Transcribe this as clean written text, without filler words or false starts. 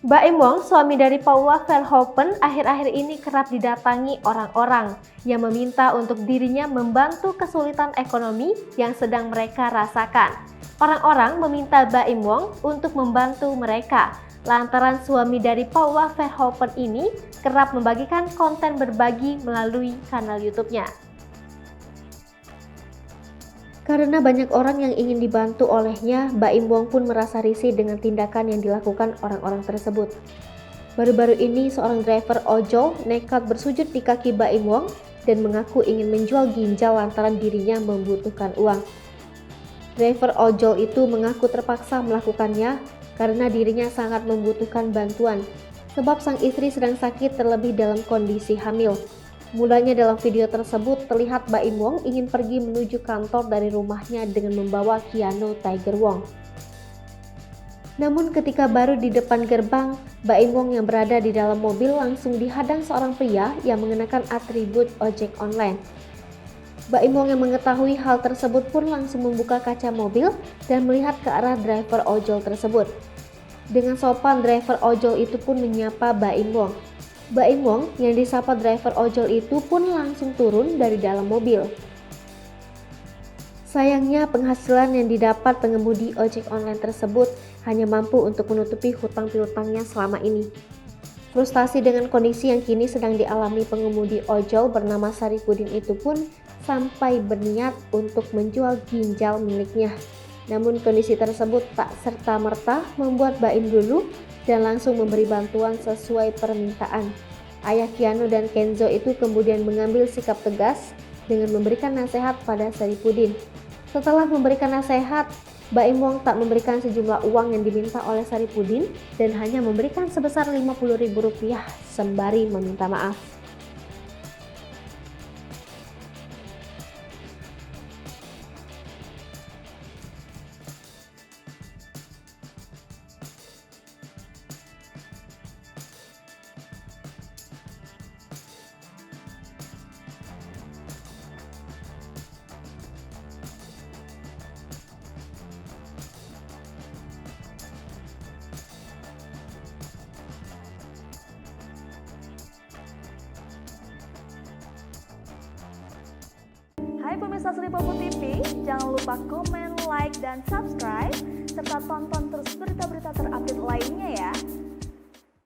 Baim Wong, suami dari Paula Verhoeven, akhir-akhir ini kerap didatangi orang-orang yang meminta untuk dirinya membantu kesulitan ekonomi yang sedang mereka rasakan. Orang-orang meminta Baim Wong untuk membantu mereka, lantaran suami dari Paula Verhoeven ini kerap membagikan konten berbagi melalui kanal YouTube-nya. Karena banyak orang yang ingin dibantu olehnya, Baim Wong pun merasa risih dengan tindakan yang dilakukan orang-orang tersebut. Baru-baru ini, seorang driver ojol nekat bersujud di kaki Baim Wong dan mengaku ingin menjual ginjal lantaran dirinya membutuhkan uang. Driver ojol itu mengaku terpaksa melakukannya karena dirinya sangat membutuhkan bantuan, sebab sang istri sedang sakit terlebih dalam kondisi hamil. Mulanya dalam video tersebut terlihat Baim Wong ingin pergi menuju kantor dari rumahnya dengan membawa Keanu Tiger Wong. Namun ketika baru di depan gerbang, Baim Wong yang berada di dalam mobil langsung dihadang seorang pria yang mengenakan atribut ojek online. Baim Wong yang mengetahui hal tersebut pun langsung membuka kaca mobil dan melihat ke arah driver ojol tersebut. Dengan sopan, driver ojol itu pun menyapa Baim Wong. Baim Wong yang disapa driver ojol itu pun langsung turun dari dalam mobil. Sayangnya penghasilan yang didapat pengemudi ojek online tersebut hanya mampu untuk menutupi hutang piutangnya selama ini. Frustasi dengan kondisi yang kini sedang dialami pengemudi ojol bernama Saripudin itu pun sampai berniat untuk menjual ginjal miliknya. Namun kondisi tersebut tak serta-merta membuat Baim dulu dan langsung memberi bantuan sesuai permintaan. Ayah Keanu dan Kenzo itu kemudian mengambil sikap tegas dengan memberikan nasihat pada Saripudin. Setelah memberikan nasihat, Baim Wong tak memberikan sejumlah uang yang diminta oleh Saripudin dan hanya memberikan sebesar Rp50.000 sembari meminta maaf. Hai pemirsa Sri Popo TV, jangan lupa komen, like, dan subscribe, serta tonton terus berita-berita terupdate